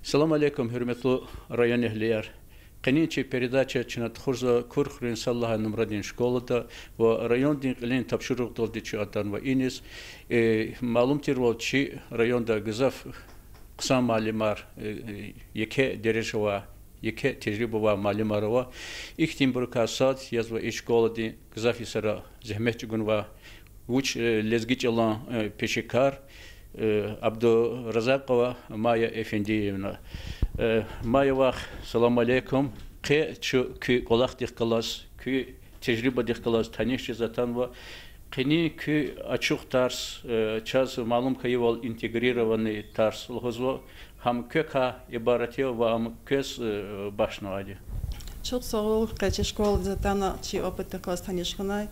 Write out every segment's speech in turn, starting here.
Салам алейкум, хурматлы район эхлияр. Канинче передача чинатхурза курхрин саллаха нумрадин школата ва райондин илин тапшурук долди чиатан ва инис малум тирвал чи районда гызаф қсан малимар яке дережава яке тежрибова малимарова ихтим буркасат язва ишколади гызаф исара зехметчугунва уч лезгичалан пешекар Абду Разакова Майя Эфендиевна. Майя вах, салам алейкум. Ке ки колах дихкалас, ки тежриба дихкалас танишче затанва. Кени ки ачух тарс, час малум каевал интегрированный тарс лхозво. Хам кека ибаратия вам кес башнавади. Чух согул кече школ затана чи опыт класс танишканай.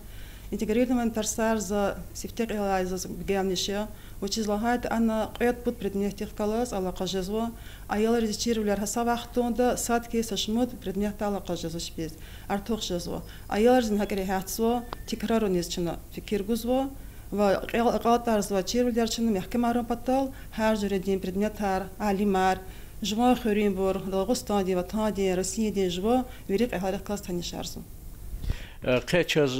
Интегрированный тарсар за сифтек илай за гемнише. Учизлагает она قيد بود предметих калас алақа жезво аялар резичировляр хаса вақтонда садки сашмуд предмет алақа жезво шпиз артух жезво аялар зин хакери хатсво тикраро низчина фикир гузво ва قاطر زوا چیرولیار چنو محکم آرام پتال هر جور دین предмет هر علیمار جوا خوریم بور داغستان دی و تادی روسیه دی جوا ویریق اهل کلاس تنیش ارزو Kaç az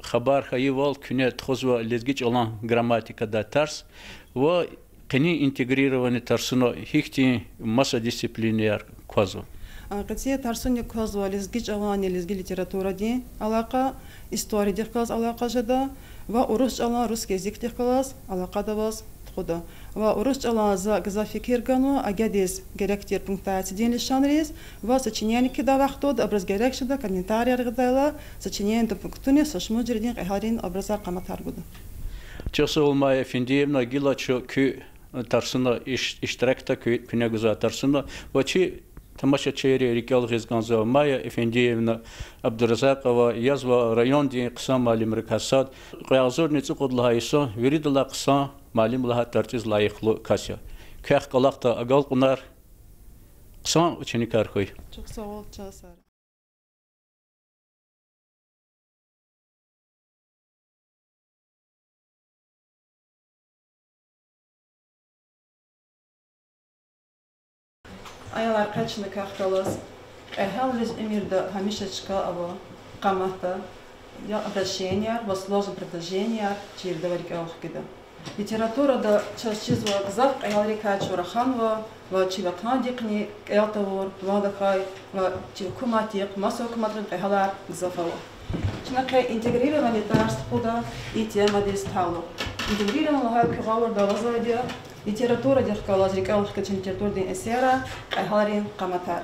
haber hayval küne tozva lezgiç olan gramatika da ters ve keni integrированы tarsına hikti masa disipliner kozva. Катия тарсуни kozva lezgiç olan lezgi literatура di alaka история di klas alaka jada ve Rus olan Rus язык di klas alaka da was txuda. Ve Rus olan za gzafikir gano agadiz gerektir пунктации день шанрис ve сочинение кида вахтод образ gerekşida комментарий аргадайла сочинение до пунктуне сашмуджердин гахарин образа каматар буду. Çası olmaya Efendiyevna gila ki tarsına iştirakta küne güzel tarsına ve çi tamaşa çeyre rikal gizganza Maya Efendiyevna Abdurazakova yazva rayon diye kısa malim rikasat qayazor netsi qodlaha isa veridala kısa malim laha tartiz layıqlı kasya. Kah qalaqta agal qunar kısa içini karkoy. Çok sağ ol Çasar. Ayalar kaçını kahkalas. Эхаллис эмирда хамишечка ава камата я обращения, возложен предложения, через говорить охкида. Литература да чашизва гзав эхалрика чураханва, ва чиватандикни элтавор, вадахай, ва чивкуматик, масокуматрин эхалар гзафава. Чнаке интегрированный тарс худа и тема дисталу. Интегрированный хал кюгавар да вазадия. Литература дихкалаз рикалхка литература дин эсера, эхаларин каматар.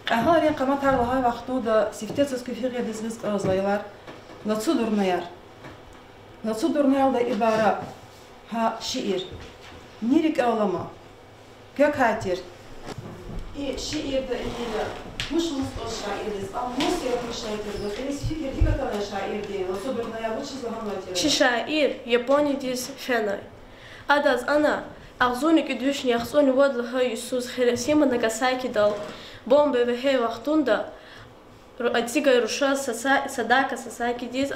Ахаларин каматар лахай вахтуда сифтецс кефире дизгиз разлайлар. Лацу дурнаяр. Лацу дурнаяр да ибара ха шиир. Нирик аулама. Как хатир. И шиир да идила. Муш мустол шаирис. А мусир шаир да. Элис фикер дикатала шаир да. Лацу дурнаяр лучше захаматир. Шишаир Япония дис фенай. Адаз ана Ахзуник идушни ахзуни водлха Иисус Хиросима Нагасаки дал. Бомбы в хей вахтунда, отсига руша садака сасаки диз,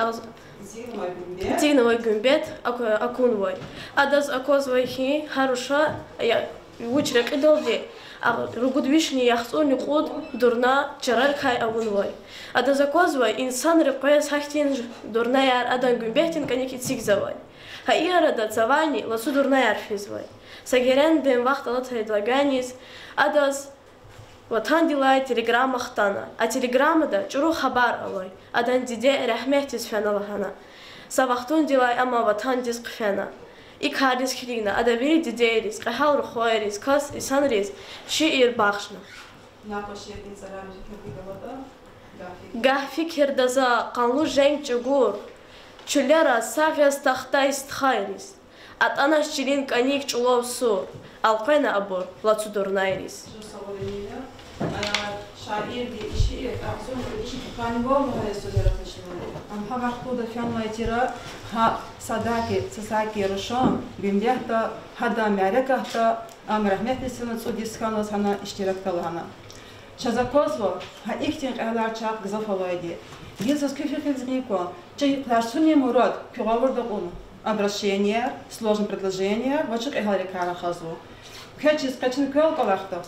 зигновой гумбет акунвой. Адаз акозвой хи харуша учрек идолди, а ругудвишни яхсуни худ дурна чарал хай авунвой. Адаз акозвой инсан репкая сахтин дурна яр адан гумбетин каники цигзавой. Хаиара да цавани ласу дурна яр физвой. Сагерен бен вахталат хайдлаганис, адаз Ватан дилай телеграмма хтана, а телеграмма да чуру хабар алой, адан диде рахмехтис феналахана. Савахтун дилай ама ватан дис кфена. Ik hadis krigna, ада вери дидерис, кахал рухойрис, кас исанрис, шиир бахшна. Гахфи кирдаза, канлу женг чугур, чулера сафяс тахтайс тхайрис. Ат анаш чилин каник чулов сур, алқайна абур, лацу дурнайрис. شاعر دي شيء أحسن شيء كان هو مهندس تجارة الشمال. أم ها وقته ده فيان ما يترى ها صداقة سساقي رشام بيمديحتا هذا معركة تا أم رحمة السنة سوديس كانوا هنا اشتراك تلهنا. شذكوزوا ها إختين على شاق زفا وايدي. يلزس كيف يخزنيكوا جاي классуне мурад кюгавр да он. Обращение, сложное предложение, вачук эхалрикара хазу. Качис качин кюл калахта.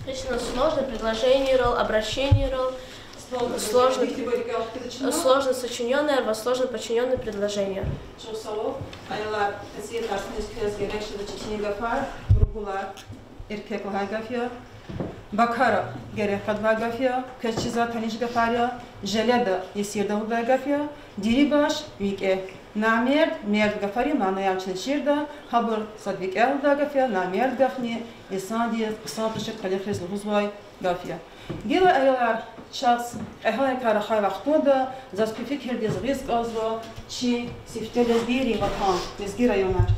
Точно сложно предложение, обращение, сложно сочиненное, во сложно подчиненное предложение. Bakara gerek kad bagafya, keşçiza taniş gafarya, jeleda yesirda bagafya, diribaş vike. Namerd merd gafari manaya çnişirda, habur sadvik el bagafya, namerd gafni, esandi satışık kalefrez huzvay gafya. Gila aylar şahs ehal karahay vaxtoda, zaspifik herdiz risk azva, çi siftelez biri vatan, lezgira yonar.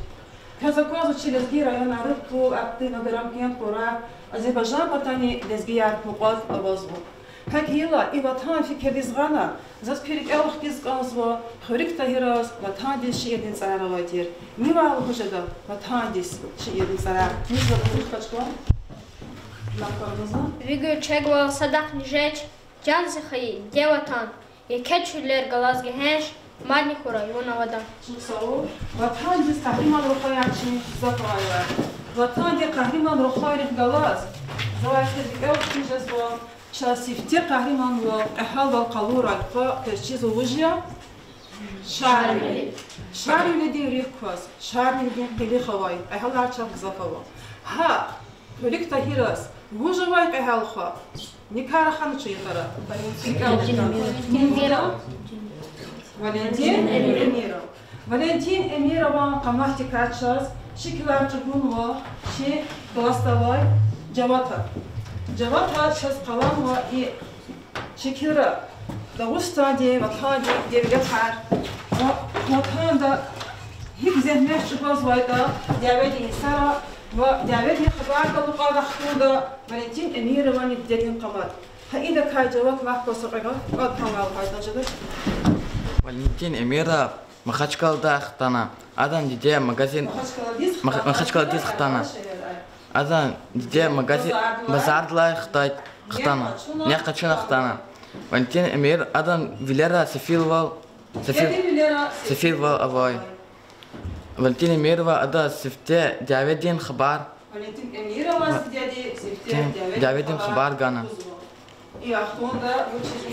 Казаказу через район рыбку активно грамкент пора Азербайджан патани дезгияр муqaz авазу. Хакила и ватан фикер дизгана заспирик элх дизганзва хурик тахирас ватан дис шиедин цараватир. Нивал хужада ватан дис шиедин царав. Низа хурикачко. Вигу чегвал садах нижеч джанзи хаи деватан. Екечулер галазги хеш Мадни хура, его навода. Ватан дис кахриман рухаячи зафайла. Ватан дис кахриман рухайрих галаз. Завайште дикелх тижезва. Шасифтир кахриман ва эхал вал калура альфа перчиз улужия. Шарли. Шарли леди рихкваз. Шарли леди хавай. Эхал арчав зафава. Ха, хулик тахирас. Вужавай эхал ха. Никара хан чуйтара. Валентин Эмиров. Валентин Эмирова камахти качас, шикилар чугунва, ши кластовой джавата. Джавата час каламва и шикира. Да устади, ватади, девгатар. Ватанда хик зехмеш чупазвайда, дяведи сара, ва дяведи хабарка лука вахтуда, Валентин Эмирова не дедин кабат. Хаида кай джават вахко сакага, гад хамал хайда жадыр. Валентин Эмиров, Махачкалда хтана. Адан диде магазин. Махачкалда хтана. Адан диде магазин базардла хтана. Не хачана хтана. Валентин Эмир адан Вилера Сефилвал авой. Валентин Эмирова ада сифте Дяведин хабар. Валентин Эмирова дяди сифте Дяведин хабар гана. И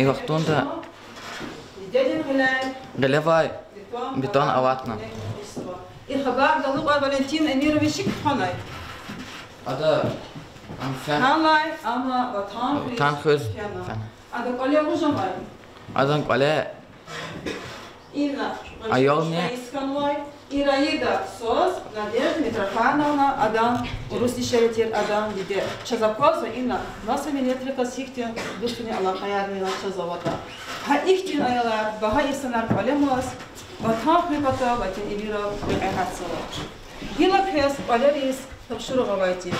вахтунда Галевай, бетон аватна. И хабар галуба Валентин Эмирович ханай. Ада амфан. Ханай ама ватан хөз. Ада коле ужамай. Адан коле. Инна. Айолне. Ираида Соз, Надежда Митрофановна, Адам, Руси Шеретир, Адам, Диде. Чазапоза Инна, Наса Милетрика Сихтин, Душини Аллахаярнина Чазавата. Ха Ихтин Айалар, Бага Исанар Палемас, Ватан Хрипата, Ватин Ивира, Вайхатсала. Гила Крес, Валерис, Табшурова Вайти.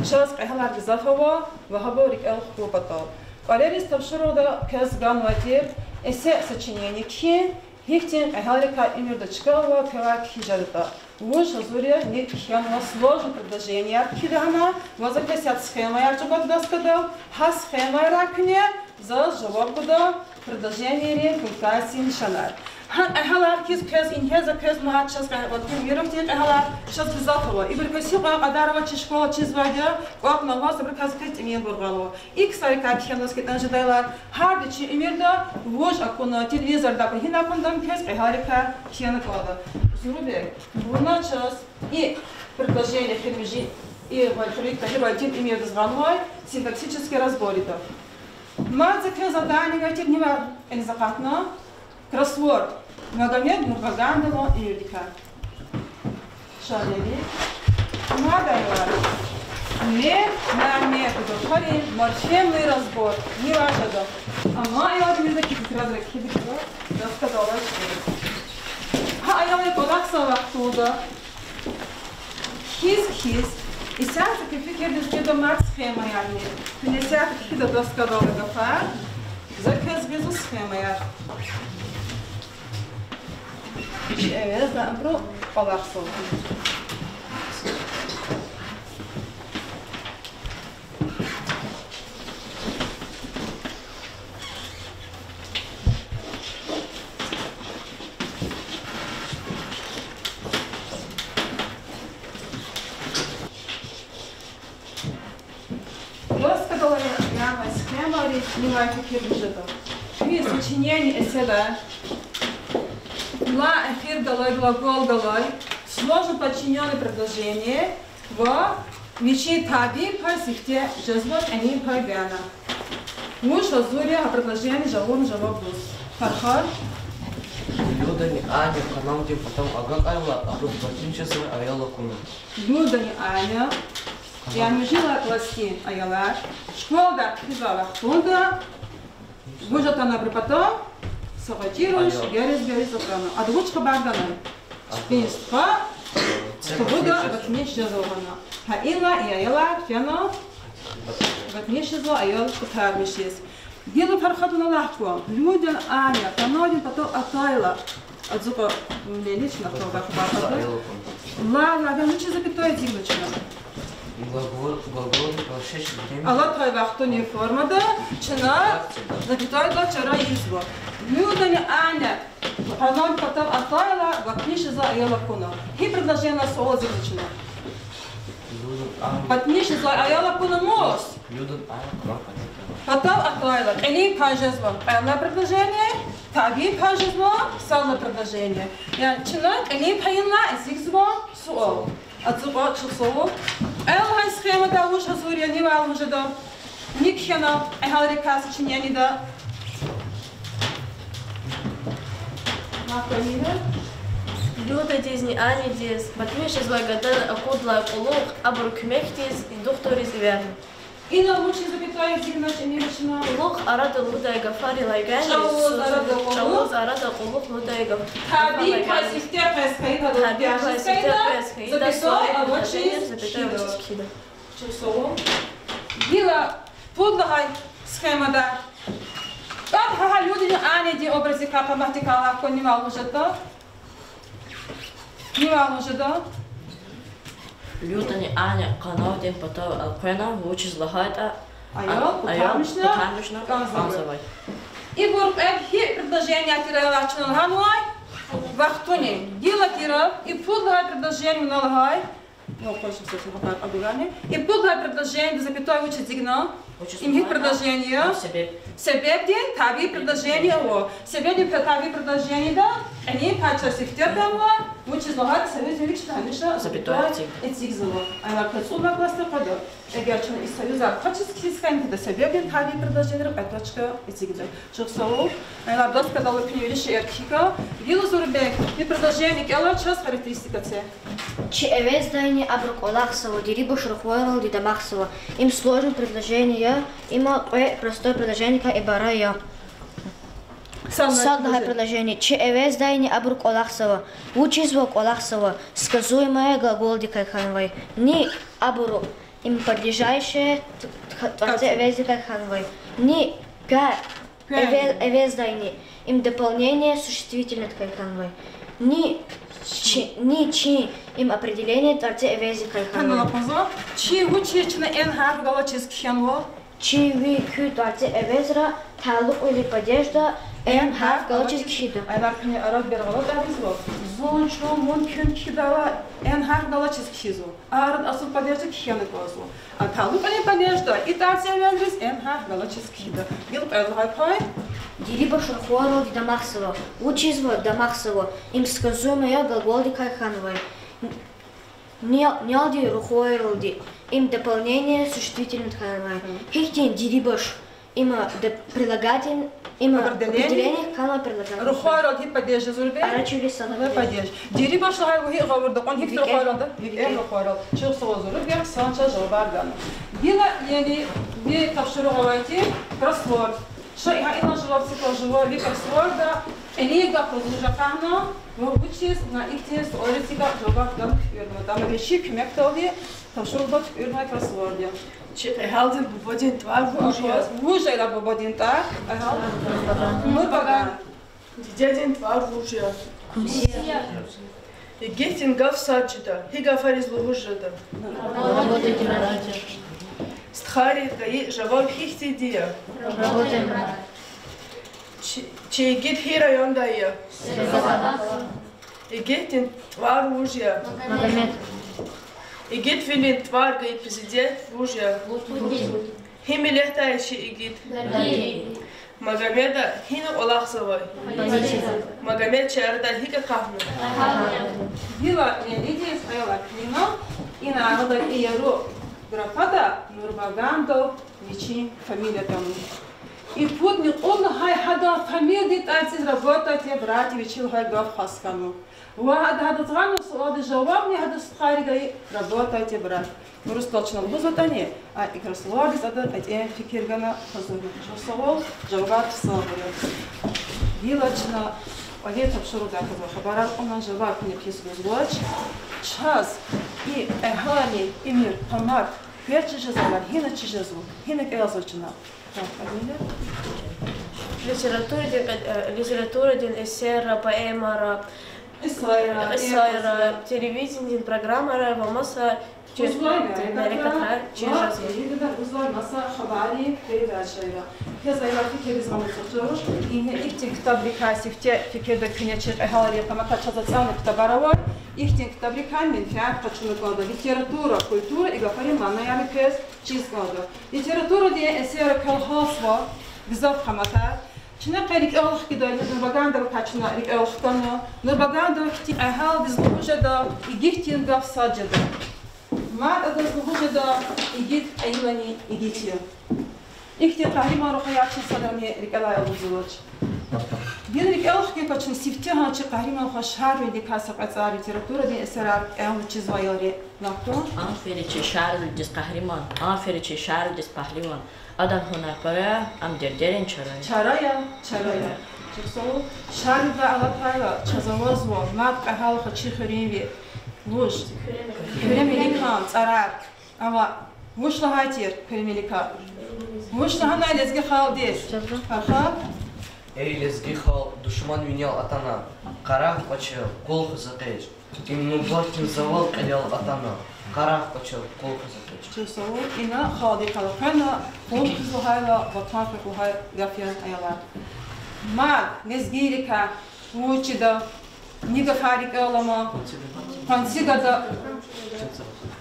Чаз Айхалар Гизафова, Вахаборик Эл Хрупата. Валерис Табшурова Крес Ган Ватир, Эсе сочинение Ки, Хихтин Эхалрика Имирдочкова Кевак Хижалта. Уж Азурия нет хианова сложное предложение. Кидана, возописят схема, я чего туда сказал. Ха схема ракне, за жаваб куда предложение пунктации нишанар. Хан Эхалар кис кез инхеза кез махат час вот миром тек Эхалар час безатова. И прикосила Адарова чешкола чизвадя, как на вас приказ кет имеет бургалова. Иксари как хиановский танжидайлар. Хардичи имирда вож акуна телевизор да прихина кундам кез Эхаларика хианаклада. Зурубек. Буна час и предложение хирмижи и вальфрик тахибальтин имеет звонвай синтаксический разбор это. Мадзе кез задание гайтир нива энзакатна. Кроссворд. Магомед Нургагандова и Юрика. Шалеви. Мадайвар. На методу. Хари. Маршемный разбор. Не важно. А моя одна какие-то разрыки. Рассказала, что а я не подахсала оттуда. Хиз. И сяд фикер до мат схема яни. Не сяд до рассказала гафа. Заказ без схема я. Evet, ben bu olaksın. Los Италии снимаю эфир бюджета. И сочинение эссе. Ла эфир далай, глагол далай. Сложно подчиненное предложение. В вещи таби по сихте жазбот они по гана. Муж лазурия предложение жалон жаваб бус. Фархар. Люда не Аня, канал где потом агак айла, а тут починчесы аяла куна. Люда не Аня. Я не жила класски аяла. Школа хизала хунда. Бужата на препатом. Сагатируш, герез окрана. А двуч хабардана. Шпинства. Буда ватнеш жазована. Хаила и аяла фяно. Ватнеш жазо аял кутармишес. Дело фархатуна лахква. Люден Аня, канадин потом атайла. Отзука мне лично кто бахбахата. Ла, я лучше запятой зигнучина. Глагол вообще что-то. Алла твой вахтуни формада, чина, запятой до вчера изво. Люден Аня, канадин потом атайла, ватниш за аяла куна. И предложение соло зигнучина. Ватниш за аяла куна мост. Люден Аня, Потом отправила. Или пожезло. Первое предложение, таби пожезло, второе предложение. Я человек или поняла, зигзво, суол. Отзубо, чусово. Элхай схема да уж азурия не вал уже да. Никхена, эхалрика сочинение да. Махамина. Люда дизни Ани диз, батмиш из лагадан акудла кулук, абрукмехтиз и духториз верн. И на лучше запятая зигнать эмиршина. Кулук арада луда и гафари лагани. Чалоз арада кулук луда и гафари. Таби пасихте песхаида до пяшескаида. Запятой, а вот через чусово. Дила подлагай схема да. Как ха люди Ани ди образи капа матикала ако не вал уже да. Не вал уже да. Люда не Аня, канал день потом алквена, учишь лагайта. Айол, потамишна, камсавай. И бурб хи предложение тирала чналганвай. Вахтуни. Дила тира и подлагай предложение налгай. Ну, конечно, кстати, пока обыграли. И подлагай предложение, запятой учит зигнал. Им предложение. Себе день таби предложение о. Себе день таби предложение да. Они пачасы в терпела. Учит лагать союз величина, конечно. Запятой этигзово. А на концу класса хода. Эгерчен из союза пачески схемки да себе день таби предложение эточка этигзо. Чуксово. Она доска дала пневелище эркика. Дило зурбек. И предложение кела час характеристика це. Че эвез дайни абруколахсово, дирибо шрухвойл дидамахсово. Им сложное предложение, има простое предложение ка ибарая. Садное предложение. Че эвез дайни абруколахсово, учизво колахсово, сказуемое глагол дикайханвай. Ни абру, им подлежащее творце эвез дикайханвай. Ни ка эвез дайни, им дополнение существительное дикайханвай. Ни чи им определение творце эвези кайханвай. Чи учична эн харф галачески хянво. Чи ви кю творце эвезра талук или поддержда эн харф галачески хида. Айваркни араб бергалот абизло. Зончо мон кюн кидала эн харф галачески хизо. Арад асул поддержда кхяны козло. А талук или поддержда и творце эвезрис эн харф галачески хида. Гилп элгай пай. Дириба шурхуарал дидамахсово, учизво дамахсово, им сказуемое глагол дикайханвай. Нялди рухуаралди, им дополнение существительное дханвай. Хихтин дирибаш, им прилагатель, им определение канва прилагатель. Рухуарал хит поддержда зурбе. Арачули санове поддержда. Дириба шлагай хит гавурда, он хит рухуарал да? Рухуарал. Чусово зурбе, санча жобардан. Дила яни ви тапшыру гавайти кроссворд. Что я и нажила цикл живой века сворда, энега продолжа пахно, но учись на ихтес оритика жобак дам юрма. Там вещи кмектови, там шурбак юрма кроссворде. Halden bobodin twar vujia. Vujia la bobodin ta. Murbaga. Didin twar vujia. Kumsia. Getin gaf sarchita. Higa fariz luvujada. Работаем ради. Стхари гаи жаваб хихтидия. Работаем ради. Че гит хи район дая. Гетин твар вужия. Магомед. Гит вилин твар гаи президент вужия. Химилехтающий игит. Магомеда хина Олахсовой. Магомед Чарда хика Кахну. Вила Лидия Сайла Клина и народа Иеру Графада Нурбагандо Вичи фамилия там. И путник он хай хада фамилия тайцис работать и брать Вичил хай гав хаскану. وهذا صغار سؤال جوابني هذا الصغار جاي رباطة تبرع ورستلشنا البزوتاني إكر سؤال هذا أتين فكر جنا خزونا شو سؤال جواب صغير يلاشنا وجيت بشرط هذا خبرات أنا جواب من بيس بزواج شخص أهاني إمير قمر بيرتش جزء هنا تجزء هنا كأزوجنا литература ден эсера, поэмара, эссайра, телевидение, программара, вамаса, нарекатра, чижазы. Узлай маса хабари передачайра. Я заявила фикер из мамутсуш, и не ихтин китабрикаси в те фикер до кинечек эхалари камака чазацаны китабаравар, ихтин китабриками фиак качунукада. Литература, культура и гафари манаями кез чизгада. Литература де эсера калхасва гзав хамата. Чина перик элх кидай нурбаганда качна рик элхтана. Нурбаганда хти эхал дизлухужада и гихтин гав саджада. ما أقدر أقول هذا يجيت أيواني يجيتيه. إختي قهرمان روحيات صدرني رجلا الزواج. بين رجال كي كاتشن سيفتها شيء قهرمان خشهار ودي كاسق أثار ليتراتورة دي أسرار أهم شيء زواياري نقطة. آفرین چه شعر دست قهرمان. آفرین چه شعر دست پهلوان. آدم هنر پایا ام دردرین چرایی. چرایا. چطور؟ شعر و علافایا چزاواز و ماد قهال خشی خرینی. وش كريميليكا صراك اما وش لهاتير كريميليكا وش لهنا لزقي خالديس فخا эй лезги хал душман винял атана карах почел кол хазакеш им блокин завал кадел атана карах почел кол хазакеш чусоо ина хади калкана кол хазахайла ватафик вахай гафян аяла ма лезгирика вучида Нига харик элама, пансигада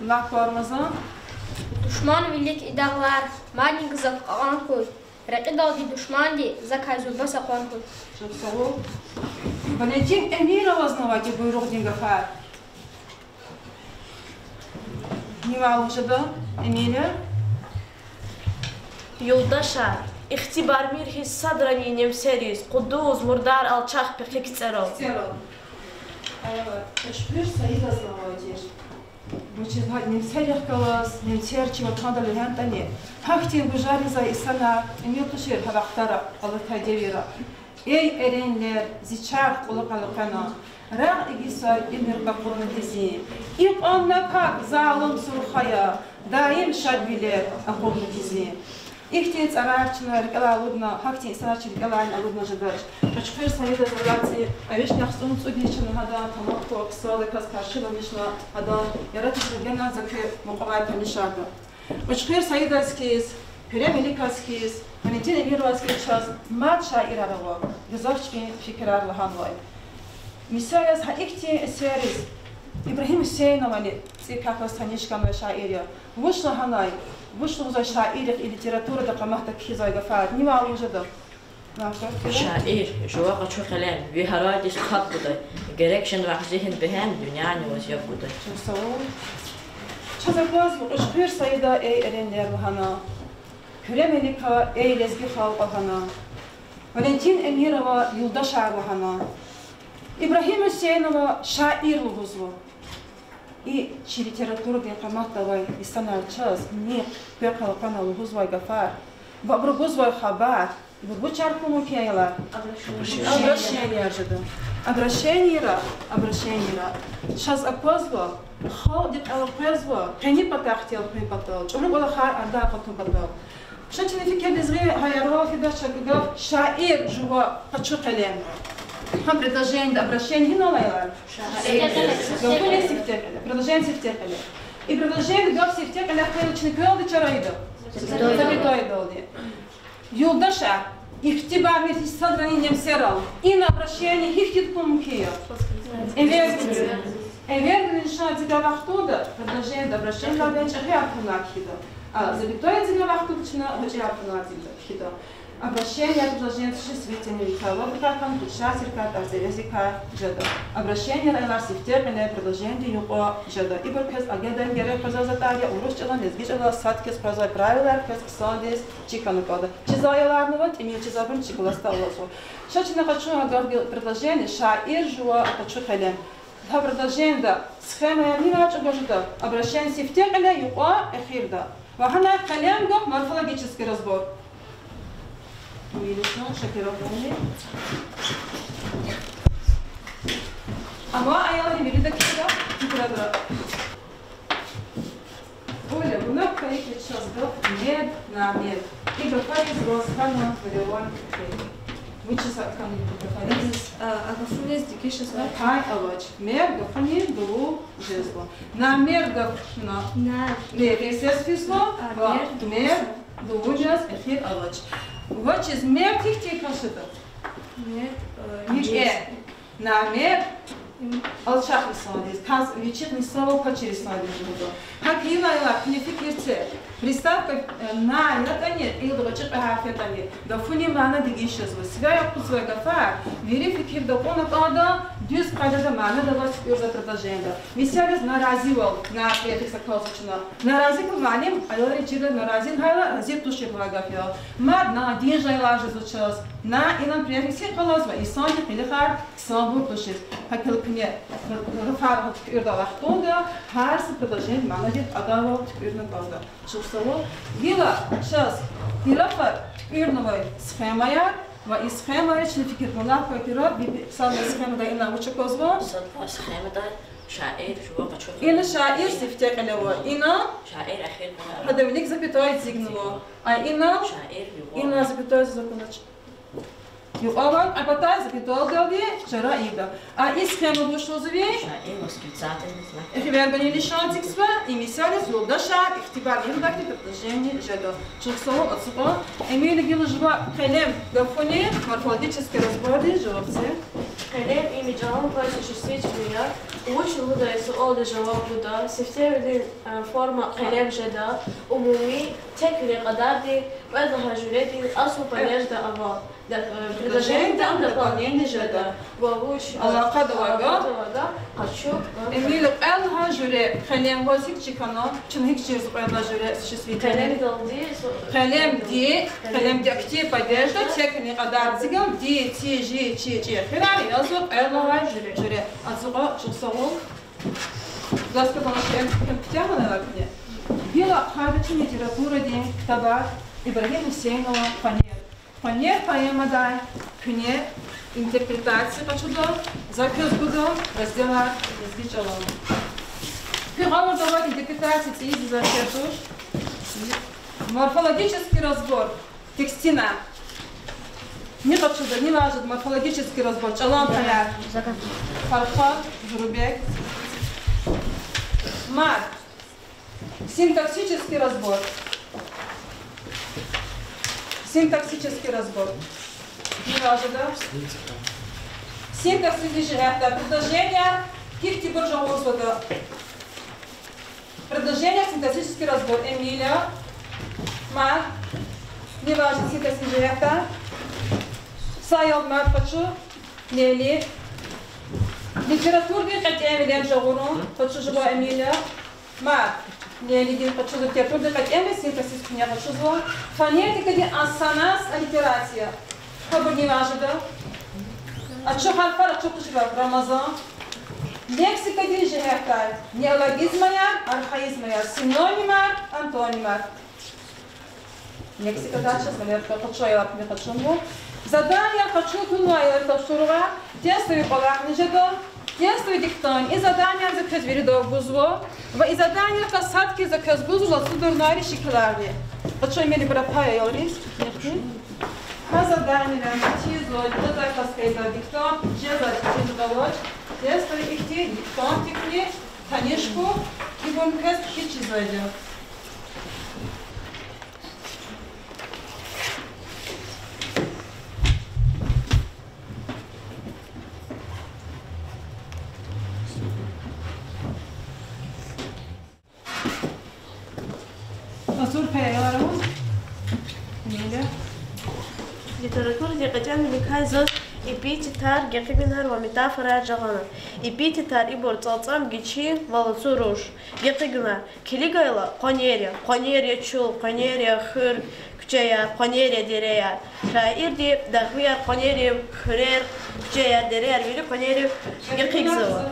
лаквармаза. Душман велик и дарлар, маленьк за анкуй. Рекидал ди душман ди за кайзу баса анкуй. Шапсалу. Валентин Эмира вознавати буйрук динга хар. Нима ужада Эмира. Юлдаша. اختبار ميرهي صدرني نيم سيريس قدوز مردار الچاخ بخليك تسرو أيوة اشبير سيدة زواجير وچه هاد نيم سيريخ كلاس نيم سيرچي وطاندر لهم تاني هاختين بجاري زي إسانا اميو تشير هبختارا الله تايديويرا اي ارينلر زيچاخ قلق القنا راق إجيساي إمير بقرن تزين إيق أننا كاك زالم سرخايا دايم شادبيلر أقوم تزين Ихтин царачна рекала лудна, хактин царачи рекала лудна жадаш. Почпир сайда завлаци, а виш нахсун цуднична хада тамако аксалы каскашила вишна хада ярати ждена заки муqawai панишага. Почпир сайда скиз, перемелика скиз, Валентина Вировский час матша ирарава, гзавчки фикрар лаханвай. Мисаяс ха ихтин эсерис, Ибрахим Сейновали, цикака станишка шаирия, вышла ханай. Вышло за шаир и литература да камахта кхизай гафар. Не мало уже да. شاعر جواق شو خلان بهرادش خط بده جريكشن راح ذهن بهم دنيا وزيف بده شو سووا؟ شو زباز وقشبير سيدا أي إرينير وهنا كريميليكا أي لزبي خالق وهنا فالنتين أميرة يلدشع وهنا إبراهيم السينова شاعر وهزوا и чи литература ден камахтавай истанар час не пекала канал гузвай гафар бабру гузвай хабар бу чаркуну кейла обращение жада обращение шаз аквазва ходит алпезва кени патахтел патал чуну гола хар анда пату патал шатини фикер дизри хайарва фида шагав шаир жува пачу калем هم предложение обращение гинолайла говори сифтекале предложение сифтекале и предложение гав сифтекале хвеличный кълды чарайда запятой долди юлдаша ихтибар мир садранинем серал и на обращение ихтит кумкия эвердин шат зигавахтуда предложение обращение гавден чахя кунакхида Запятое отдельно вахтучно, вычерпано отдельно хидо. Обращение предложения существительного колобрика, печатирка, тазерезика, жада. Обращение райлар сифтербене предложение юго жада. Иборкез агедан гере позазатария, урушчала, незгичала, садкез прозой правилар, кез ксандис, чиканукада. Чизаяларнуват, имею чизабрын чикуласталласу. Шачина хочу агар предложение, шаир жуа хочу халем. Ha предложение схема не начал жада. Обращение сифтербене юго эхирда. Вахана халем го морфологический разбор. Видишь, шокирование. Ama ayağını bir dakika yukarıda. Оля, вона кайки час до мед на мед. И говорит злосканно вариант. Вычеса камни. Агафунес дикишес. Хай авач. Мед гафани до жезло. На мед гафна. На. Лесес фисло. Мед до жез эфир авач. Вот из мер тихти кашита. Мер. На мер. Alçak lisandayız. Вичит слово через слово. Как илайла кнификирте. Приставка на ятане или дочек хафетане. Да фуни мана дигишез. Себя я кузва гафа. Верификир да он отада düz kaydada mana da var çıkıyor za предложение. Мисярез наразивал на префикса классична. Наразил маним, алори чида наразил хайла разит туши благафил. Мад на дин жайла жезучас. На илан префиксе классва и санки пилихар самбур туши. Hakil kine гафар çıkıyor da vaxtonda her предложение mana dit agava çıkıyor na kalda. Чувствовал? Вила сейчас пилахар çıkıyor na vay схемая. و سخيمة إيش نفكر والله كويترا صار سخيمة ده إلنا وش كوزبا؟ صار سخيمة ده شاعر شو بقى شو؟ إلنا شاعر سفتك أنا هو إلنا شاعر أخير هذا منك زبطوي تزينوا إلنا شاعر إلنا زبطوي زبطونش يقابل أبتاي زبطوي قلبي جرا إيدا سخيمة بوشوزوي شاعر وسكيتات مثلا إخبارني لشانتك سوا إمثال زود شاعر اختبار يهدك تبتجيني جدا شو سووا أصلا إميل جلجوا كلام قفوني морфологический разбор جوابته Kalem imi cevap paylaşıştığı وش هذا السؤال الجواب هذا سفتي فورما قلم جدا عمومي تكلي قدادي وإذا جلدي أصل بلاش ده أبا ده предложение ده дополнение جدا ووش علاقة دواجا قشوف إميل قالها جري قلم وزيك شكنا شن هيك شيء قالها جري شو اسمه قلم دلدي قلم دي أكتير بلاش ده تكلي قداد زيجام دي تي جي خيراني أزوق قالها جري أزوق شو سووا Ласка помощник компьютера на лакне. Била харбичная литература день китаба Ибрагим Хусейнова Фанер. Фанер поэма дай, кне интерпретация почуда, закрыз буду, раздела изгичала. Пирама давать интерпретации из зачетуш. Морфологический разбор текстина. Не почуда, не важно морфологический разбор. Чалам поляк. Фархат, Журубек. Мат. Синтаксический разбор. Синтаксический разбор. Не важно, да? Синтаксический это предложение кихти буржуазного. Предложение синтаксический разбор. Эмилия. Мат. Не важно, синтаксический это. Сайал мат почу. Лели. Литературный хотя Эмилия Джагуру, хочу жива Эмилия, мат, не лидер хочу литературный хотя Эмилия синтаксис меня хочу жива, фонетика де асанас аллитерация, как не важно, а что харфар, а что жива Рамазан, лексика де жехтай, неологизмая, архаизмая, синонима, антонима, лексика дальше, смотрите, хочу я не хочу его. Задание хочу тунайла тавшурга, тестовый полах нежедо, тестовый диктон и задание закрыть веридов бузво, и задание касатки закрыть бузво судорнари шикарни. Хочу имели брапая yorис, на задание тизло, туда каскайда диктон, жеза тизловоч, тестовый ихти диктон тикни, танишку и бункест хичи зайдет. Азур паяярам. Миля. Литература дикатян микайзос эпитетар гекигнар ва метафора жагана. Эпитетар ибор цалцам гичи валацуруш. Гекигнар килигайла qoneriya чул, qoneriya хыр, күчәя, qoneriya дерея. Шаирди дагвия qoneriya хырер, күчәя дерея, били qoneriya гекигзова.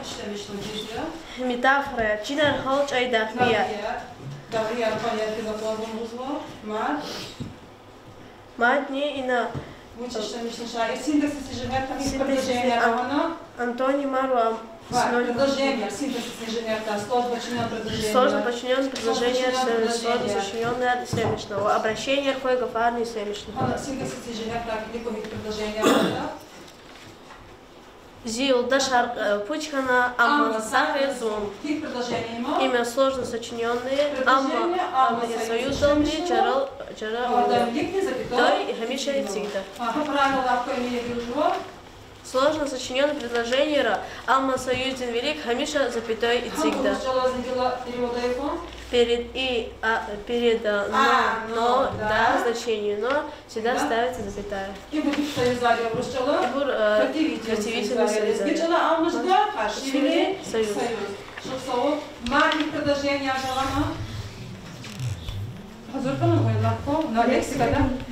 Метафора чинар халч ай дагвия. Дагвия qoneriya кизаплазмузва. Мадни ина синтаксис инженерта и предложение равно. Антоний Мару Предложение, синтаксис инженерта, сложно подчиненное предложение. Сложно подчиненное предложение, сложно сочиненное слемешного. Обращение кое гафарный слемешного. Синтаксис инженерта, какие предложения равно. Зил Дашар Пучхана Амма Сахезум. Имя сложно сочиненные. Амма Союз Долги Джарал Дай Хамиша и Цигда. Сложно сочиненное предложение Амма Союзин Велик Хамиша запятой и Цигда. Перед но, да, значение но всегда ставится запятая. Противительность союз.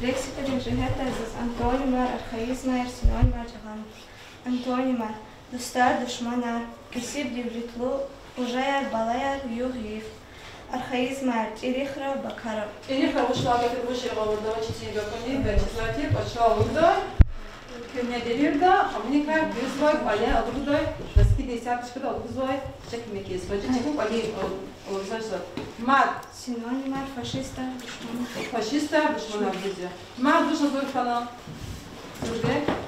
Лексика инженерта из антонима, архаизма, синонима, джагана. Антонима дуста, душмана, кисиб дивлитлу, ужая, балая, югив. Архаизма, ирихра, бакара. Ирихра ушла, как и выше, давайте тебе коней, числоте, пошла луда. Кюнедерирда, хамника, бюзвай, баля, алурдай, даски десяточка, алурзвай, чекмеки, сводите, пали, мат. Синонима, фашиста, душмана. Фашиста, душмана, друзья. Мат, душа, зуркана.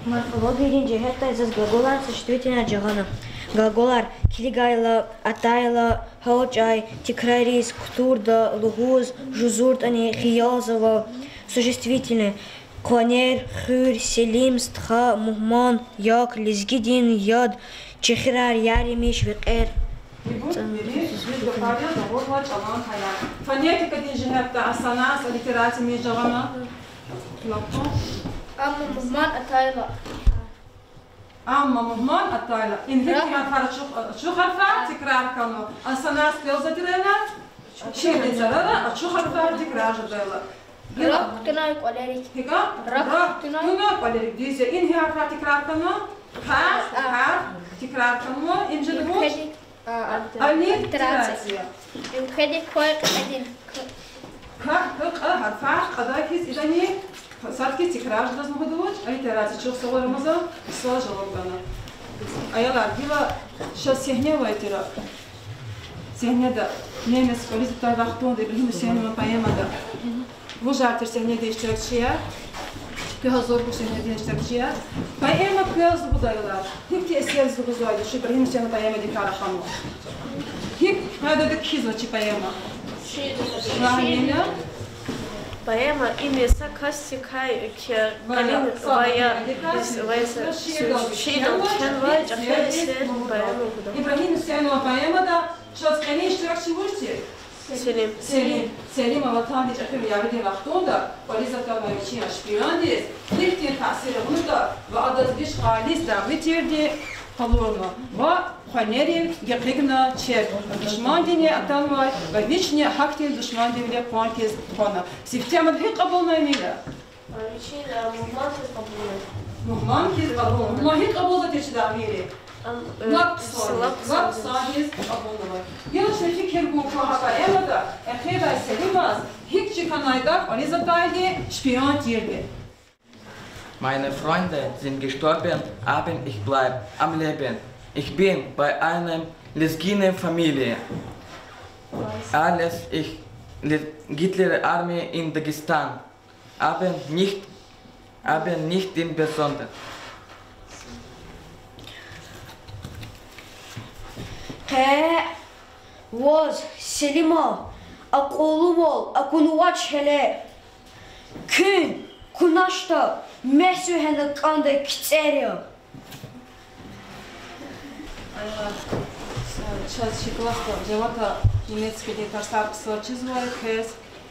Морфология инженерта из глагола существительного джагана. Глаголар килигайла, атайла, хаучай, тикрарис, ктурда, лугуз, жузурт, они хиязова. Существительные. Конер, хюр, селим, стха, мухман, як, лизгидин, яд, чехрар, яремиш, викер. Фонетика инженерта, асанас, аллитерация межагана. Амма мухман атайла. Амма мухман атайла. Инвективан фарq şu harflar tekrar kanu. Asanas peyzatirena. Şehrin zarara şu harflar tekrar ediyorlar. Rak tunay kolerik. Hika? Rak tunay kolerik. Diye in harflar tekrar kanu. Harf tekrar kanu. İnce bu. Alliteratsiya. Imkedik koyk edin. Harflar qadakis idani Садки тикраж должно быть, аллитерация, что слово Рамазан, слово жалобана. А я ладила, сейчас сигнева этира. Сигнеда, немец, полиция той вахтон, да Ибрахим сигнева поэма да. Вожатер сигнеда иштиракчия, пехозорку сигнеда иштиракчия. Поэма пехоз будайла. Хик те эсер зубузойда, что Ибрахим сигнева поэма дикара хану. Хик, надо да кизочи поэма. Правильно? Поэма имя Сакастикай, Калин, Вая, Шидал, Ченвай, Джахай, поэма. Ибрахим сигнева поэма да, что скани иштиракчивушти. Селим. Селим аватандич ахир явиди вахтонда, полиция тавайчи ашпирандис, лифтин тасир буда, ва адазбиш халис давиtirdi kalorna. Ва ханери гепигна чек. Душмандине атанвай, ва вичне хактин душмандивле панкис хана. Сифтемад хи qabulna mila. Вичне мухманкис qabulna. Мухманкис qabulna. Мухи qabulda течдавири. Lap sahiz qabulna. Yalnız fikir bu kuhaka emada, ehira selimaz, hiç çıkanayda alizataydi, şpiyon tirdi. Meine Freunde sind gestorben, aber ich bleibe am Leben. Ich bin bei einer Lesginen-Familie. Alles ich Hitler-Armee in Dagestan, aber nicht im Besonderen. Воз, Селима, Акулумол, Акунувач hele, Kün, Kunaşta, Mesühene kanda Kitseriya. Сейчас чеклахта, девата немецкий декарсар псвачизвай, кэс,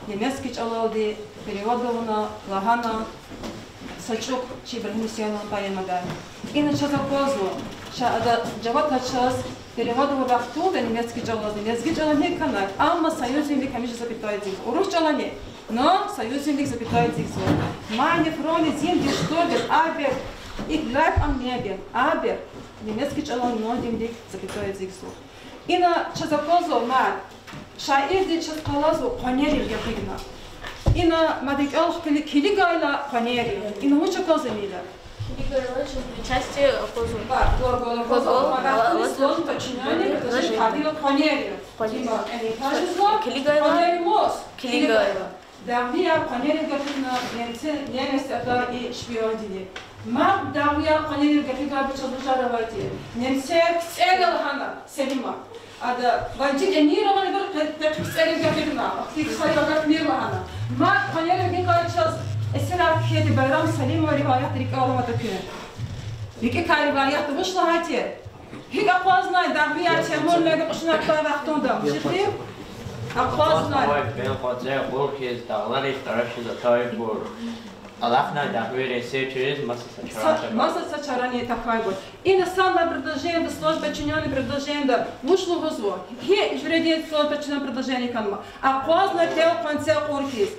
немецкий чалалди, переводована, лагана, сачук, чи брахмисиана паемага. Иначе за козу, ада джавата час, переводова вахтуда немецкий чалалди, немецкий чалал не канал, амма союзник камиша запятает зиг, уруш чалане, но союзник запятает зиг звук. Meine Freunde sind gestorben, aber ich bleib am Leben, aber немецкий чалал но демдик запятает зиг звук. Ина чазакозу мар, шаирди чазкалазу панери гапигна. Ина мадик алх кили гайла панери. Ина уча козу миля. Причастие козу. Козу. Сложно подчинение, даже ходила панери. Кили гайла. Панери мос. Кили гайла. Давия панери гапигна, немец это и шпиондили. Мар давия панери гапигна бычалжаравати. Немцер цегал хана селима. هذا واجد النير ما نقول تكسر جبرنا أختي خيرات نير معنا ما خلينا نقول كاشاس السنة كذي بيرام سليم وروايات ركال ما تكون لكن كروايات مش لهاتي هيك أقوازنا دعوية تمر لقى قشنا كتاب وقتون دام شفتي أقوازنا بين خاطر بوركيز دعوالي ترشيد تايبور Аллахна дahvere сечерез масса чарани такой вот. И на самое предложение, сложное подчиненное предложение, вышло в узор. Хе жредит сложное подчиненное предложение канма. А поздно тел конце куркис.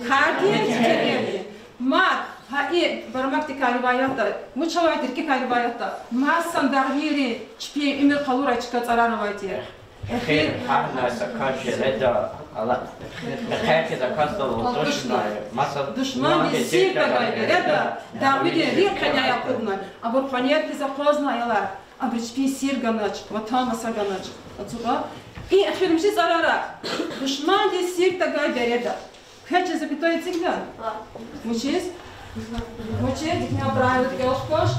Хати мат хаи бармакти кариваята. Мучавай дирки кариваята. Массан дahvери чпи имер калурачка цараравайте. خير حنا سكاش لدا على خير كذا كسر دشمن دسيب بقى لدا داوود ريق كنا يقولنا أبو خانيات كذا قازنا يلا أبرش في سير جناج وتام سجناج أتوقع إيه أخير مشي زرارة دشمن دسيب تجاي بريدا خير جزء بتوعي تيجان مشيز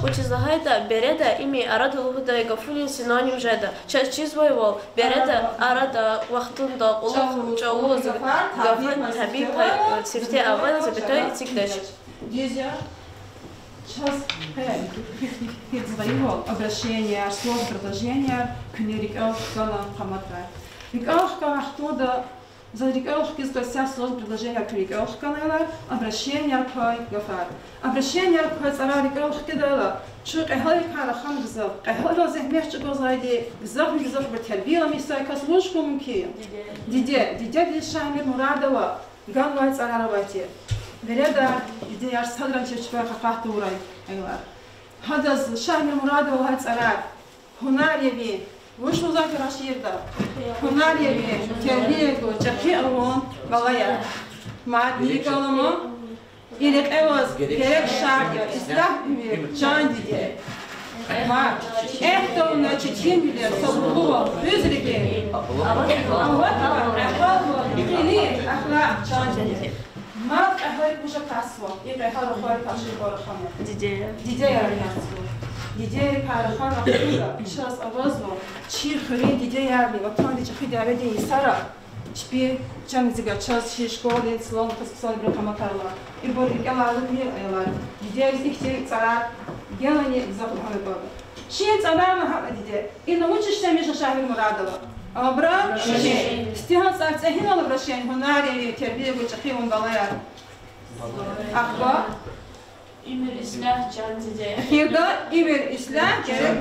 Учизлагайда береда ими арада лугуда и гафулин синоним жеда. Час чизвоевол береда арада вахтунда улух чаулу гафун таби цифте аван запятой и цикдаш. Час извоевол обращение, слово предложение к нерикал кана хаматра. Рикал кахтуда за рикал кизгася слово предложение к рикал канала обращение к гафар. Обращение к цара рикал кидала. شو قهوة كارا خان بزاف قهوة زه مش جوزايدي بزاف بالتربية ميساي كسلوشكم ممكن دي شامل مرادوا قال وايد على رواتي بريدا دي يار صدرن تشبه قاقات وراي ايوه هذا شامل مرادوا وايد على هنار يبي وش مذاكر عشير ده هنار يبي تربية جاكي ألوان بغايا مع دي كلامه İlk evaz gerek şarkı, İslah bir can diye. Ama ehtonla çetin bile sabırlı, özreki. Ama ikili ahlak can diye. Mat ahari kuşa kasva, ilk ahari kuşa kasva. Dide yarıyasın. Dide karıhan akıda, şahs avazma, çir xıri dide yarı, vatan diye xıdi avedi sara. Çpi çamizga çaz şişkoğlu salon kısal bir kamatarla. İbor yalarlık bir ayalar. Dideriz ihtiyaç zarar. Gelani zapıhanı baba. Şiye zarar mı hak dide. İnna uç işlemiş şahir muradava. Abra şey. İstihan sartsehin alıp raşen hunari terbiye geçi on dalaya. Akba İmir islah can dide. Hirda imir islah gerek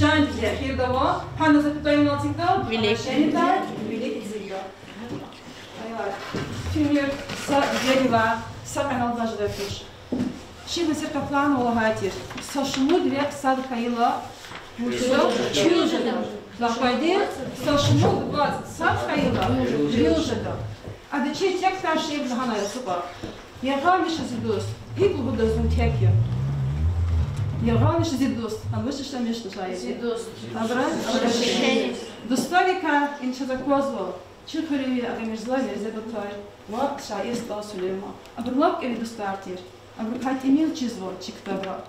can dide. Hirda o. Hanı zapıtayın altında. Bilik. Şehirler bilik zilda. Тюмер дерева, саканал даже дефиш. Шина серка плана улагатир. Сошму две сад каила. Чужда. Заходи. Сошму два сад каила. Чужда. А де че тек таши в захана суба. Я галиш зидус. Хиблу буда зунтекя. Я галиш зидус. А вышли что мешто шай. Зидус. Абра. Досталика инчада козвол. Чухари агамирзла верзебатай, вак шаир стал Сулейма. Абрлак эви достартир. Абрукайт имел чизво чиктаба.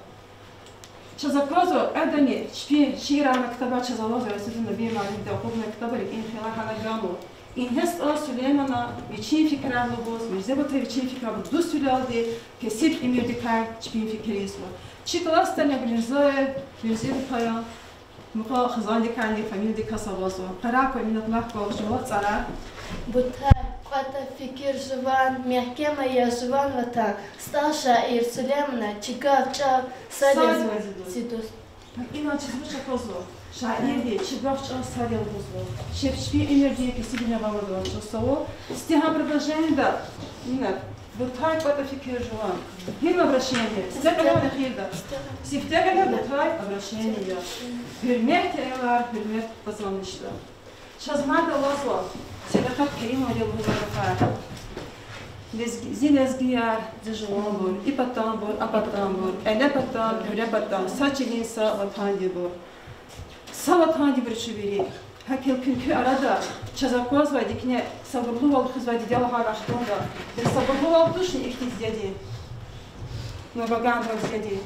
Чазаказо эдани шпи шира мактаба чазалоза расидна бима линда хубна ктаба лик ин хила хана гаму. Ин хест ал Сулеймана вичин фикра лобоз, верзебатай вичин фикра буду сулялди, кесип имирдикар шпин фикризво. Чикластан агамирзла верзебатая. مقا خزان دي كان دي فاميل دي كسبازو قراكو من اطلاق باوشو صرا بوتار Hata fikir zuvan, mahkema ya zuvan vatan. Stal şair Süleyman'a çıkavça sadece situs. İnaçı bu çok zor. Şair diye çıkavça sadece zor. Şefşpi emir diye kesi bine bağırdı. Çoğu istiham предложения не Бутай пата fikir zuvan. Hem обращение. Size kadar da khirda. Sifte kadar butay обращение. Hürmet eyler, hürmet kazanmıştı. Şazmada vazva. Sedakat kelime diye bu var. Zilezgiyar, zıjıvambur, ipatambur, apatambur, elepatan, hürepatan, saçilinsa vatandibur. Sa vatandibur çübiri. Hakel künkü arada çazakoz var dikine sabırlı ol kız var diyala haraştonda. Sabırlı ol duşun ihtiz dedi. Nobaganda dedi.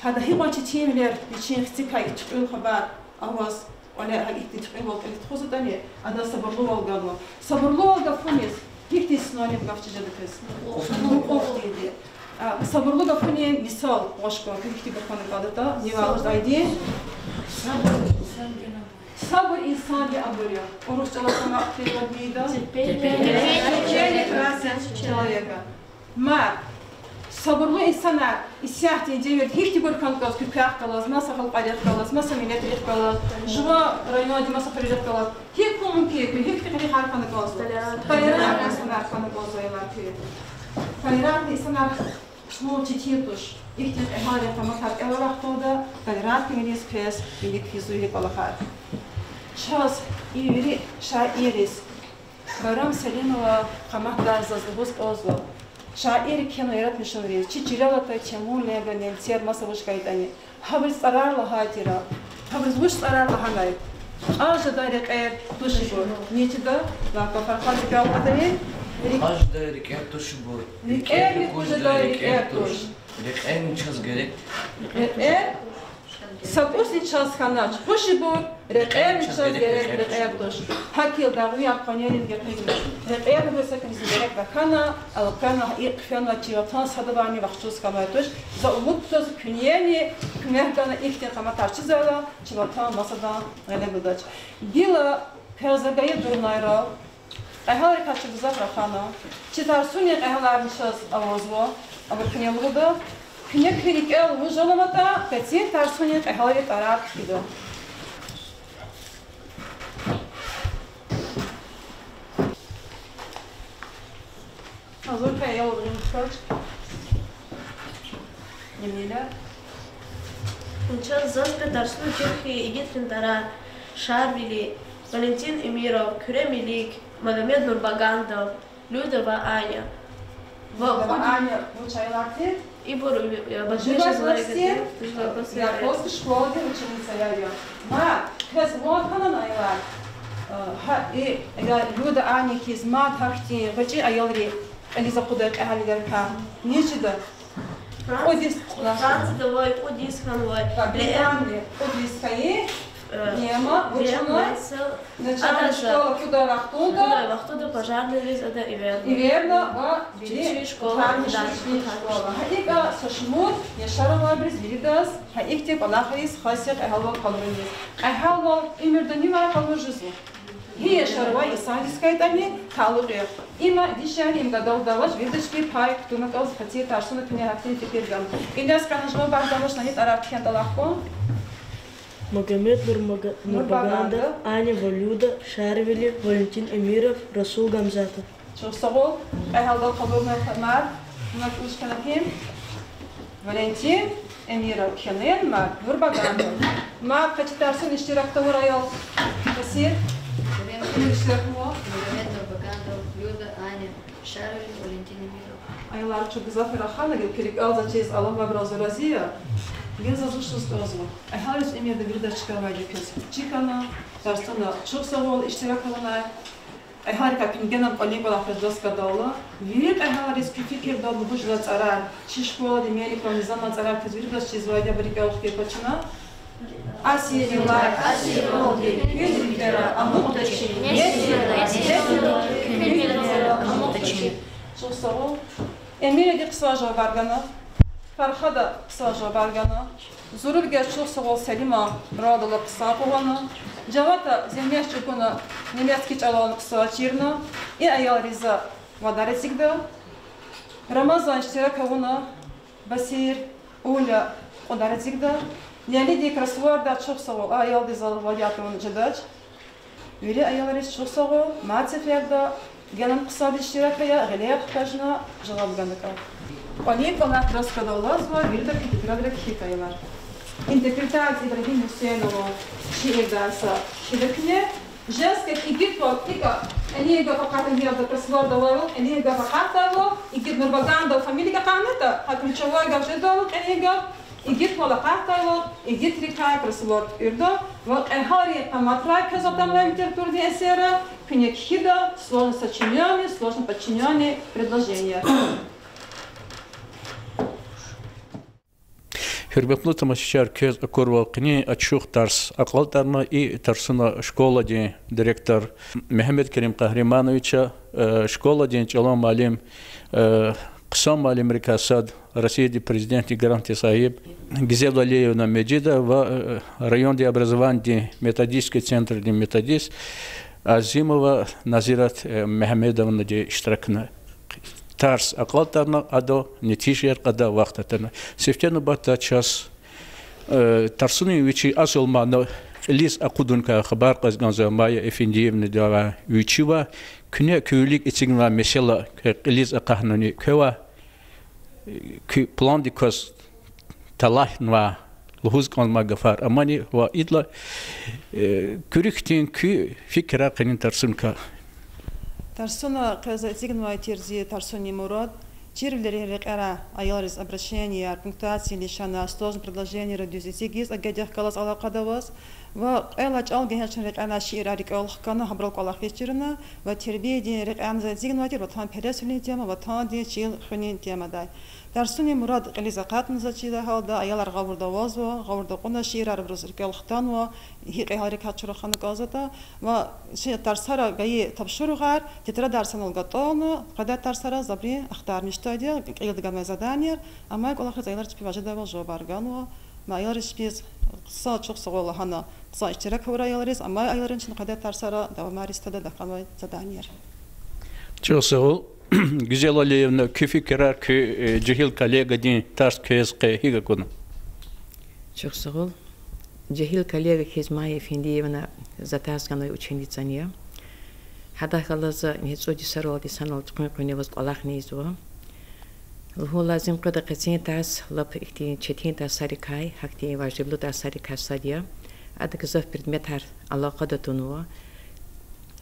Hada hibaçı çiğimler için ihtikay çıkıyor haber avaz. Ona ihtiç çıkıyor ihtiç tani. Ada sabırlı ol galma. Sabırlı ol gafuniz. Ihtiç sinonim gafçıcadı kız. Of dedi. Sabırlı gafuni misal başka ihtiç gafani kadata. Nivalı daydi. Sabır insan bir abırıyor. Oruççalar sana aktivler miydi? Ma sabırlı insana isyaht edecek hiç tibur kankas küpah kalas, masa halk adet kalas, masa millet adet kalas, jua rayona di masa faridat kalas. Hiç kumun ki, hiç fikri harfanı kalas. Kaliran insana harfanı kalas aylar ki. Kaliran insana mu çiçiltuş. İhtiyaç ehale tamakat evraktoda, kaliran kiminiz pes, bilik fizulik alakar. Şaz ivri şairis. Bayram Selimova qamaq darzazlıbız ozlo. Şair kino yaratmışın riz. Çiçilalata Temur Leganen Ser Masavuş Kaydani. Habriz zararlı hatira. Habriz vuş zararlı hanay. Ağzı dairek eğer tuşu bu. Niçide? Laka farklı kağıtları. Ağzı dairek eğer tuşu bu. Rik kuzu dairek eğer tuş. Rik en çaz gerek. Rik Sapusli çaz kanaç. Hoşu bu. Rek'er çaz gerek rek'er tuş. Hakil dağlı yapkanyerin gerek. Rek'er bu sakın gerek bakana. Alkana ilk fena çivatan sadabani vakçuz kamartuş. Za umut söz künyeni kümehkana ilk de kamatar çizala. Çivatan masada gele budaç. Bila perzagayı durumlayra. Ehal kaçırdıza rakana. Çitar suni ehal mişaz avazva. Aber künyalı da. Künyak filik el vujalamata. Petin tarsuni ehalet Arap gidiyor. Hazır kaya olduğunu kaç. Yemile. Сейчас заспедарству Чехии и Гитлера, Шарвили, Валентин Эмиров, Кремелик, Магомед Нурбагандов, Людова Аня. Аня, учайларты? И Бору, Живая власти, я после школы ученица я. Ма, кез локана найла. И Люда Аня кизма тарти, вачи аялри. Элиза Кудак Ахалигарка. Ничего. Одис. Франция давай, Одис ханвай. Одис кае. Нема, учена. Начальная школа куда вахтуда. Куда вахтуда пожарный рез, это и верно. И верно, ва били школа. Хаика сошмут, я шарова бриз виридас. Хаикте палахрис хасик ахалва калбрис. Ахалва имердани ма калбржизу. هي شروای سالیس کایدانی تعلقه. ایما دیشان یم گدال داوش ویدش کی پای کدومت از خطی ترسون کنی هفته فکر گم. این دست کنشما بعد داوش نهید عرب کیان دلاخو. Магомед Нурбагандов, Аня Валюда, Шарвили, Валентин Эмиров, Расул Гамзатов. شو صغو؟ هذا القبول من الخمار. ما كوش كلامهم. Valentin Emira Kenan مع Nurbaganov. ما كنت ترسون اشتراك توريال. كثير. Магомед Нурбагандов, Люда, Аня, Шарвили, Валентин Эмиров. Aylar çok güzel ferahana gelip alacağız Allah ve biraz razıya. Gez azuşuz tozlu. Hayır emirde bir de çıkarmayacak kız. Çıkana, dersana çok sağ ol iştirak alana. Harika pingenan kollega lafız kadalla. Virip hayır fikir da bu jlat arar. Çi şkola demeli kronizama zarar kız bir de çizvayda bir kağıt yapacağına. Asiyerler, asiyerler, yüzlükler, amutaçı, amutaçı. Çok sağ ol. Emine de kısa cevap vergana. Farha da kısa cevap vergana. Zorub gel çok sağ ol Selima, radala kısa kovana. Cevata zemiyat çukuna, nemiyat kiç alan kısa çirna. إيه أيال رزا ودارت زيكدا رمضان اشتراك هنا بسير أولى ودارت زيكدا يعني ديك رسوار دا تشوفسو أيال دي زال ودياتون جداج ويلي أيال رز تشوفسو ما تفيد دا جنن قصاد اشتراكية غليب خرجنا جواب جنكا ولين كنا تراس كدولار ويلدك تقدر حكاية интерпретация Ибрагима Хусейнова шире дарса ширекне женская игитва тика они го факат не до просвода левел они го факат левел игит нурбаганда фамилия канета а ключевой го ждал они го игит молокат левел игит рикай просвод ирдо вот эхари аматрай казатамлем терпурди эсера пинекхида сложно подчиненные предложения. Hürmetli tamaşaçılar köz akor vakini açıq ders aqal tarma i tarsına şkola di direktor Mehmet Kerim Kahrimanoviç'a şkola di çalan malim qısam malim rikasad России президент гарантии сahib Гизел Алиевна Меджида в район ди образования методический центр ди методист Азимова Назират Мехмедовна ди iştirakına Тарс акалтарна адо нетишер када вақтатарна. Сефтену бата час тарсуни вичи асылманы лис акудунка хабар казганза Майя Эфендиевна дава вичива күне көйлік итсигна mesela лис акахнани көва план дикос талахнва лухуз канма гафар амани ва идла күріктен кü фикра қанин тарсунка Тарсуна казатигнва терзи тарсуни мурад чирлери рекара аялрис обращения пунктуации лишана сложных предложений радиозитигис агадях калас алакадавас ва элач алгехачн рекана ширарик алхкана хабрал калахичирна ва тербиди рекан затигнва тер ватан пересулин тема ватан ди чил хунин тема дай Тарсуни мурад элизакатн зачида халда аялар гавурда вазва гавурда кона ширар брусрик алхтанва хиқарик хачурхан газата ва ши тарсара гаи табшуругар тетра дарсан алгатона када тарсара забри ахтар миштадия илдгам задания ама колахр заялар чпи важда ва жобарганва маялар шпиз са чук согола хана са иштирак хора аяларис ама аяларын чин када тарсара давамаристада дакама задания Чосол Güzel Aliyevna küfi kirar ki cihil kollega din tars kıyızqı higa konu. Çok sağ ol. Cihil kollega Hizmaya Efendiyevna zataskanay ученица не. Hada kalaza nitsoji sarodi sanal tkuni was Allah nizwa. Hu lazim kada qatsin tas lap ihti chetin tas sarikai hakti wajiblu tas sarikai sadia. Adak zaf предметар алақада тунуа.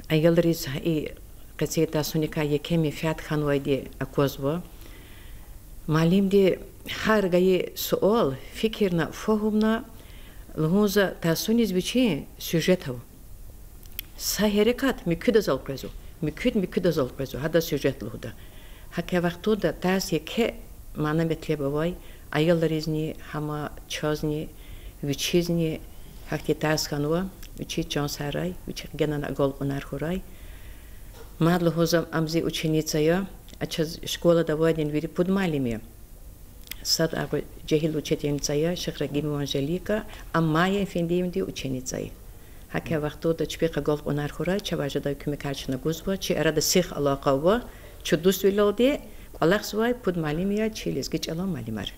Ayalriz قصيدة سونيكا يكمي فيات خانوادي أكوزوا معلم دي هر جاي سؤال فكرنا فهمنا لهوزا تاسونيز بيشي سوجته ساهركات مكود زالقرزو مكود زالقرزو هذا سوجت لهودا هكذا وقتو دا تاس يك معنا بتلبواي أيالريزني هما تشازني ويشيزني هكذا تاس خانوا ويشي جانساراي ويشي جنان أقول أنارخوراي Мадло хозам амзи ученицая, а час школа давадин вири подмалиме. Сад аго джехил ученицая, шахрагим Анжелика, а Майя Эфендиевна ученицая. Хаке вахто да чпека гол онархура, чаважа да кумекачна гузва, чи арада сих алақава, чудус вилоде, Аллах свай подмалиме, чилис гич алам малимар.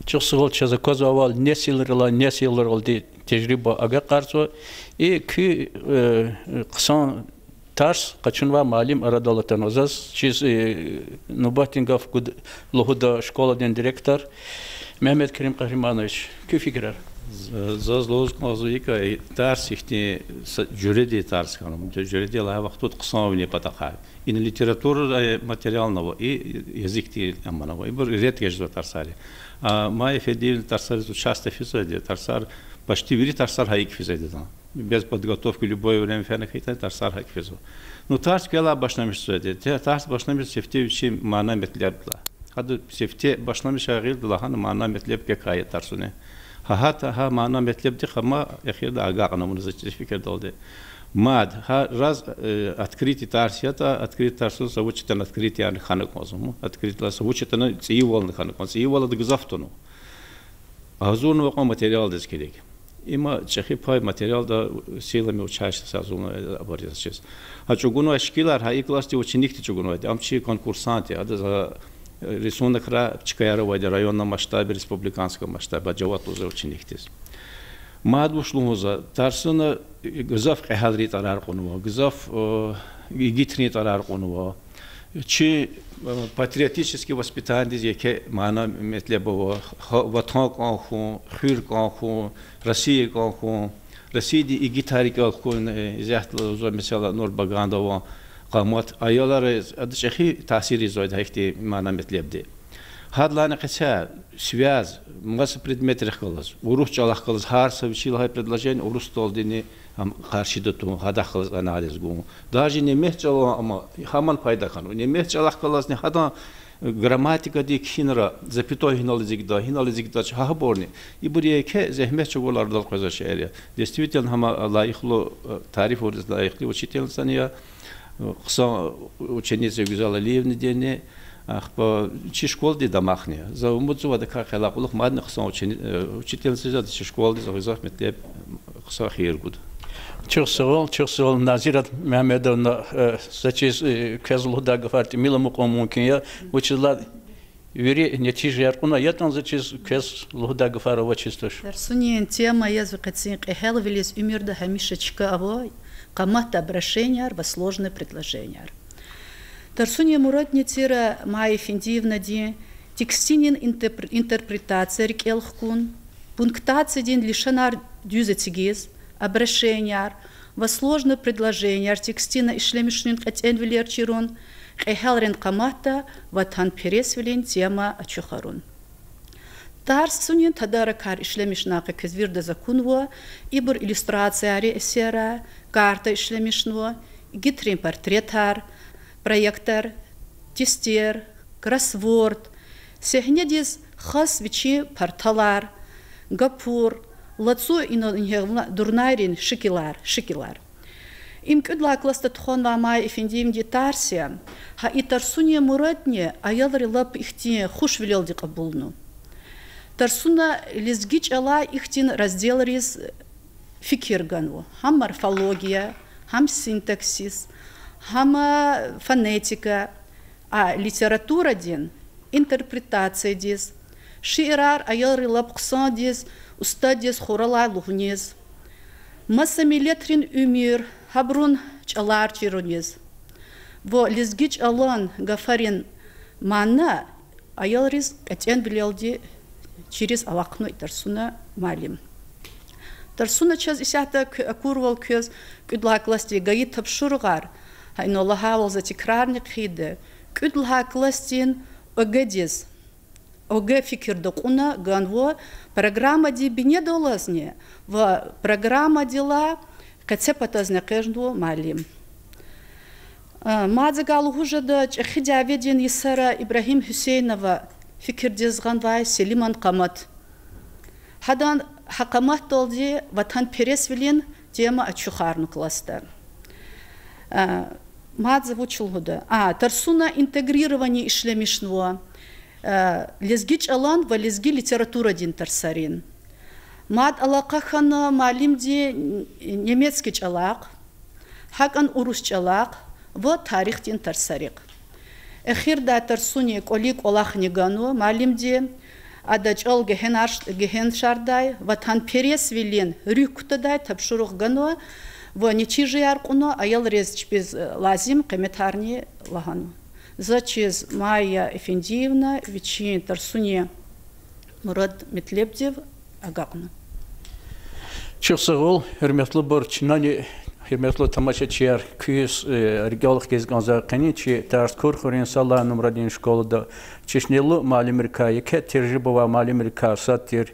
Чусгол чаза козавал несилрал ди тежриба ага қарсо и ки қсан Тарс качунва малим арадалатан азаз чиз нубатингов гуд лохуда школа ден директор Мехмет Керим Kahrimanović küfikrar заз лоз казуика тарс ихти жюриди тарс канам жюриди ла вақтут қысавне патаха ин литература материалного и язык аманова и бір редкий ждо тарсари Майя Эфендиевна тарсар часто физоди тарсар почти вери тарсар хайк физоди без подготовки любое время фенахита тарсар хайк физо но тарс кела башламиш сөйди тарс башламиш сефте учи мана метлебла хады сефте башламиш агилдла хан мана метлеб ке кай тарсуне ха мана метлеб ди хама ахирда агагна мунзачи фикер долде мад ха раз открытый тарсията открытый тарсу завучитан открытый ан ханак мозум открытый завучитан цивол ханак мозум цивол да гзафтону азун ваqa материал дес керек има чехипай материал да силами учащих сазуна оборудовать. А чугуну ашкилар хай классе ученикти чугуну амчи конкурсанты, а за рисунок ра чкаярова районном масштабе, республиканском масштабе, джават уже учениктис. Мадушлумуза тарсуна гзаф хадри тарар қунува, гзаф гитни тарар қунува. Чи патриотически воспитание яке мана метлебово ватан канху, хир канху, Россия канху, Россия и гитари канху изяхтла зо mesela Нурбагандова قامات ayollar adışıqi tasiri zoyd hakti mana metlebdi. Hadlana qasa связь мас предметрих qılız. Урусчалах qılız har совчил предложение урус толдини qarşıda tu hadaq qılız analiz gu. Даже не мехчало ama хаман пайда қану. Не мехчалах qılız не хада грамматика ди кинра запятой хинализигда чахаборни. И бурие ке зехмет чугулардал qıza şehri. Действительно хама лайықлы тариф урыз лайықлы учительница Қыса ученица Гюзал Алиевна дене, чи школды домахне. За умуцува да как халақулық мадны қыса учительница да чи школды за ғизақ метлеп қыса хейргуд. Чықсығыл Назират Мехмедовна зачиз кезлуда гafарти мила муқомункин я учила вери нетижи яркуна ятан зачиз кезлуда гafара вачистош. Дарсунин тема язвикацин қехелвилис умирда хамишечка авой. Камат обращения во сложные предложения. Тарсуния Муратнитира Майя Финдиевна ди текстинин интерпретация рекелхкун, пунктация дин лишанар дюзетигиз, обращения во сложные предложения текстина ишлемишнин катенвилер чирун, кехелрен камата ватан пересвилин тема ачухарун. Тарсунин тадаракар ишлемишнака кезвирда законво, ибр иллюстрация ари эсера, карта ишлемишно, гитрин портретар, проектор, тестер, кроссворд, сегнедис хас вичи порталар, гапур, лацу ино дурнайрин шикилар. Им кюдла класта тхон вамай эфендим детарсия, ха и тарсуния муратне, аялри лап ихти хуш велел ди кабулну. Тарсуна лизгич ала ихтин раздел риз фикиргану, хам морфология, хам синтаксис, хам фонетика, а литература дин, интерпретация дис, шиирар аялри лапксан дис, уста дис хорала лухнез, масамилетрин умир, хабрун чалар чирунез. Во лизгич алан гафарин манна аялриз катен билелди через алакну и тарсуна малим. Тарсуна час исята курвал көз күдла класти гаит тапшургар, хайно лахавал за тикрарник хиде, күдла кластин огедис, оге фикир докуна ганво, программа ди бине долазне, в программа дела кацепатазне кежду малим. Мадзагал хужада чахидя веден Исара Ибрахим Хусейнова фикир дезганвай Селиман Камат. Хадан хакамат толди ватан пересвилин тема ачухарну класста. Мадза вучулгуда. Тарсуна интегрирование ишлемишного. Лезгич алан ва лезги литература дин тарсарин. Мад алакахана малим ди немецкий алак. Хакан урус алак. Вот тарих дин тарсарик. Эхир да тарсуни колик олах негану малим ди адачал гehen шардай ватан пересвилин рюктадай тапшурух гану во ничижи яркуно аял резч без лазим комментарни лагану. Зачиз Майя Эфендиевна вичи тарсуни Мурат Метлебдев агакну. Чусагол херметлы борчнани херметлы тамашачияр күйс региолық кезганза қаничи тарс курхурин салла Нумрадин школада чешнелу малимирка яке тержибова малимирка саттир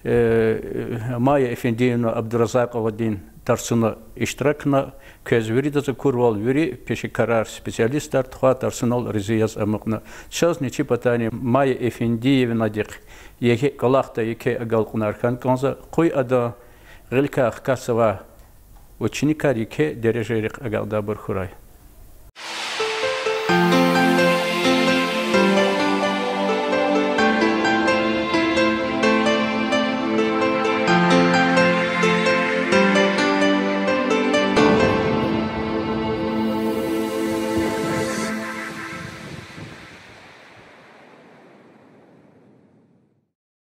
Майя Эфендиевна Абдуразакова дин тарсуна иштиракна көз вери да курвал вери пеши карар специалистар тхва тарсунал резияз амыкна час ничи патани Майя Эфендиевна дик яке калахта яке агалкунархан канза кой ада غلكا خكاسوا وچني كاري كه درجه رق اگال دا برخورای